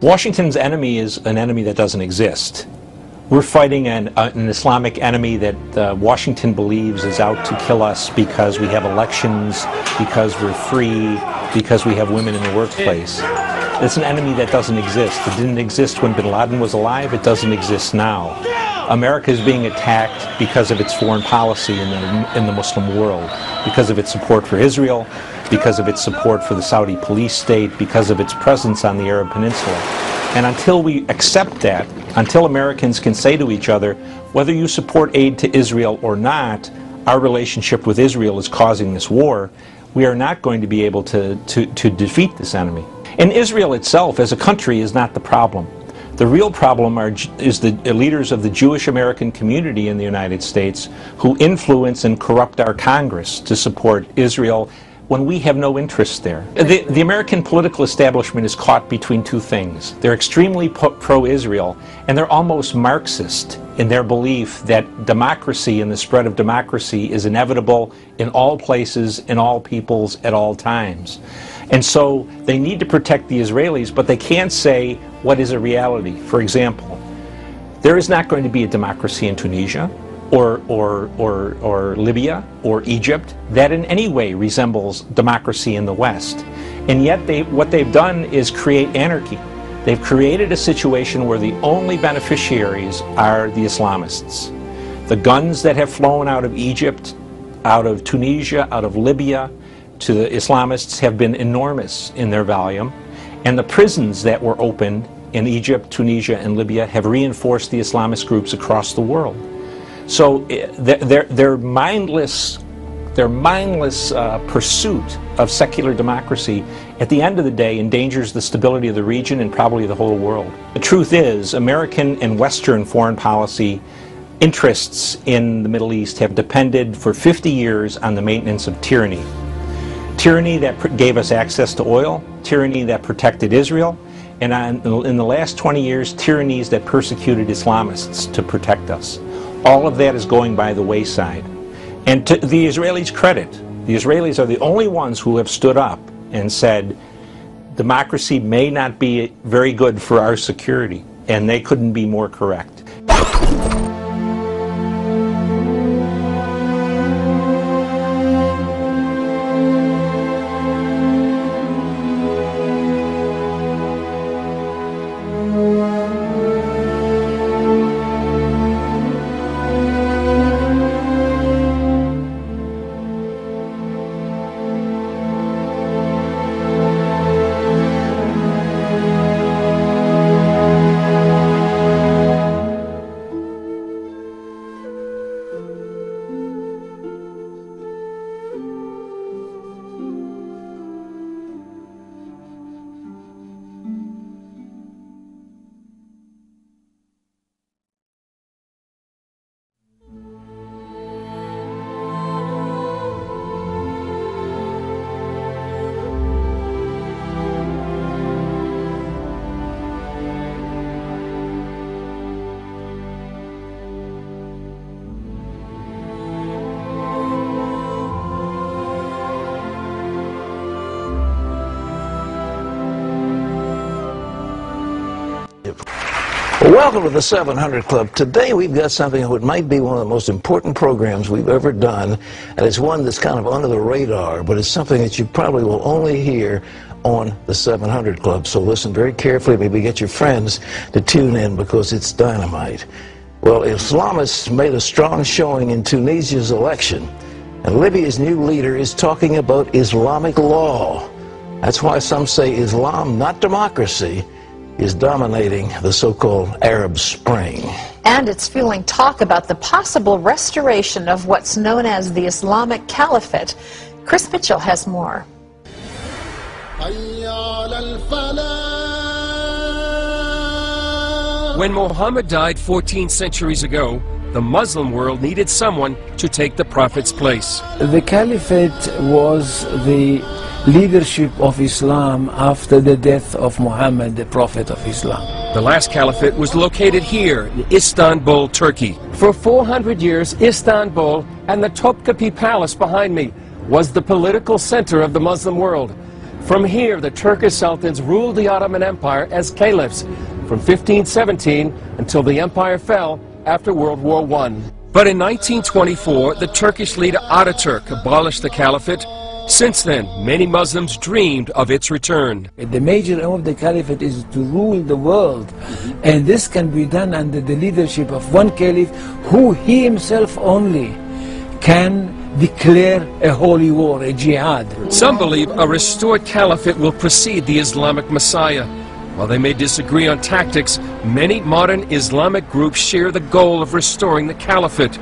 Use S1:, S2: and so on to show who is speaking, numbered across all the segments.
S1: Washington's enemy is an enemy that doesn't exist. We're fighting an Islamic enemy that Washington believes is out to kill us because we have elections, because we're free, because we have women in the workplace. It's an enemy that doesn't exist. It didn't exist when bin Laden was alive. It doesn't exist now. America is being attacked because of its foreign policy in the Muslim world, because of its support for Israel, because of its support for the Saudi police state, because of its presence on the Arab Peninsula. And until we accept that, until Americans can say to each other, whether you support aid to Israel or not, our relationship with Israel is causing this war, we are not going to be able to defeat this enemy. And Israel itself as a country is not the problem. The real problem is the leaders of the Jewish American community in the United States who influence and corrupt our Congress to support Israel when we have no interest there. The American political establishment is caught between two things. They're extremely pro-Israel, and they're almost Marxist in their belief that democracy and the spread of democracy is inevitable in all places, in all peoples, at all times. And so they need to protect the Israelis, but they can't say what is a reality. For example, there is not going to be a democracy in Tunisia, or Libya or Egypt that in any way resembles democracy in the West. And yet what they've done is create anarchy. They've created a situation where the only beneficiaries are the Islamists. The guns that have flown out of Egypt, out of Tunisia, out of Libya to the Islamists have been enormous in their volume. And the prisons that were opened in Egypt, Tunisia, and Libya have reinforced the Islamist groups across the world. So their mindless pursuit of secular democracy at the end of the day endangers the stability of the region and probably the whole world. The truth is, American and Western foreign policy interests in the Middle East have depended for 50 years on the maintenance of tyranny. Tyranny that gave us access to oil, tyranny that protected Israel, and in the last 20 years, tyrannies that persecuted Islamists to protect us. All of that is going by the wayside. And to the Israelis' credit, the Israelis are the only ones who have stood up and said, democracy may not be very good for our security, and they couldn't be more correct.
S2: Welcome to the 700 Club. Today we've got something that might be one of the most important programs we've ever done, and it's one that's kind of under the radar, but it's something that you probably will only hear on the 700 Club. So listen very carefully, maybe get your friends to tune in because it's dynamite. Well, Islamists made a strong showing in Tunisia's election, and Libya's new leader is talking about Islamic law. That's why some say Islam, not democracy, is dominating the so-called Arab Spring.
S3: And it's fueling talk about the possible restoration of what's known as the Islamic Caliphate. Chris Mitchell has more.
S4: When Muhammad died 14 centuries ago, the Muslim world needed someone to take the Prophet's place.
S5: The Caliphate was the leadership of Islam after the death of Muhammad, the Prophet of Islam.
S4: The last caliphate was located here in Istanbul, Turkey. For 400 years, Istanbul and the Topkapi Palace behind me was the political center of the Muslim world. From here, the Turkish sultans ruled the Ottoman Empire as caliphs from 1517 until the empire fell after World War I. But in 1924, the Turkish leader Ataturk abolished the caliphate. Since then, many Muslims dreamed of its return.
S5: The major aim of the caliphate is to rule the world, and this can be done under the leadership of one caliph who he himself only can declare a holy war, a jihad.
S4: Some believe a restored caliphate will precede the Islamic Messiah. While they may disagree on tactics, many modern Islamic groups share the goal of restoring the caliphate.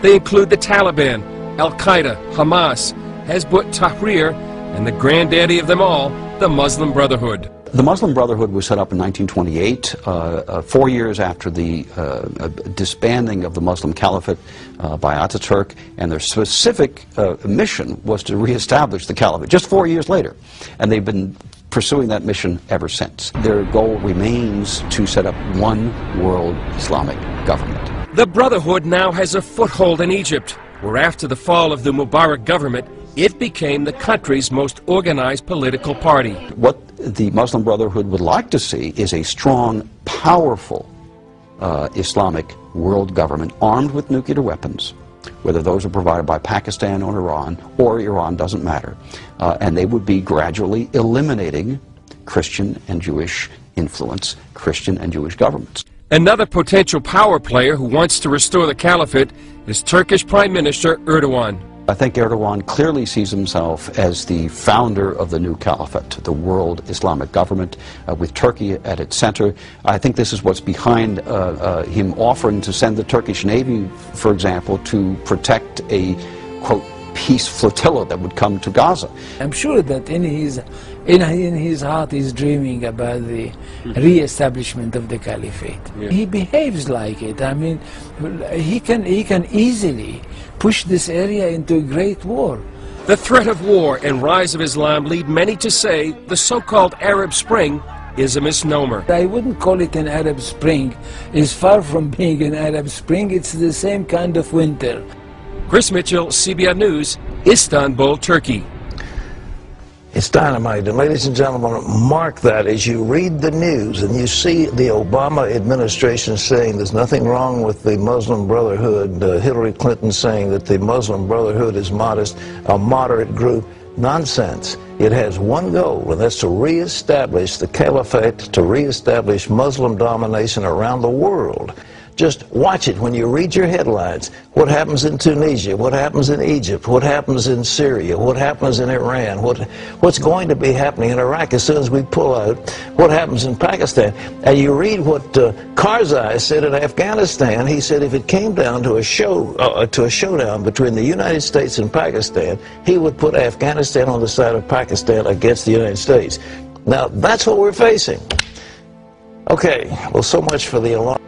S4: They include the Taliban, Al-Qaeda, Hamas, Hezbollah Tahrir, and the granddaddy of them all, the Muslim Brotherhood.
S6: The Muslim Brotherhood was set up in 1928, 4 years after the disbanding of the Muslim Caliphate by Ataturk, and their specific mission was to reestablish the Caliphate, just 4 years later. And they've been pursuing that mission ever since. Their goal remains to set up one world Islamic government.
S4: The Brotherhood now has a foothold in Egypt, where after the fall of the Mubarak government, it became the country's most organized political party.
S6: What the Muslim Brotherhood would like to see is a strong, powerful Islamic world government armed with nuclear weapons, whether those are provided by Pakistan or Iran, doesn't matter. And they would be gradually eliminating Christian and Jewish influence, Christian and Jewish governments.
S4: Another potential power player who wants to restore the caliphate is Turkish Prime Minister Erdogan.
S6: I think Erdogan clearly sees himself as the founder of the new caliphate, the world Islamic government, with Turkey at its center. I think this is what's behind him offering to send the Turkish Navy, for example, to protect a, quote, peace flotilla that would come to Gaza.
S5: I'm sure that in his heart he's dreaming about the re-establishment of the caliphate. Yeah. He behaves like it. I mean, he can easily push this area into a great war.
S4: The threat of war and rise of Islam lead many to say the so-called Arab Spring is a misnomer.
S5: I wouldn't call it an Arab Spring. It's far from being an Arab Spring. It's the same kind of winter.
S4: Chris Mitchell, CBN News, Istanbul, Turkey.
S2: It's dynamite, and ladies and gentlemen, mark that as you read the news and you see the Obama administration saying there's nothing wrong with the Muslim Brotherhood, Hillary Clinton saying that the Muslim Brotherhood is modest, a moderate group. Nonsense. It has one goal, and that's to reestablish the caliphate, to reestablish Muslim domination around the world. Just watch it when you read your headlines. What happens in Tunisia? What happens in Egypt? What happens in Syria? What happens in Iran? What's going to be happening in Iraq as soon as we pull out? What happens in Pakistan? And you read what Karzai said in Afghanistan. He said if it came down to a showdown between the United States and Pakistan, he would put Afghanistan on the side of Pakistan against the United States. Now, that's what we're facing. Okay, well, so much for the alarm.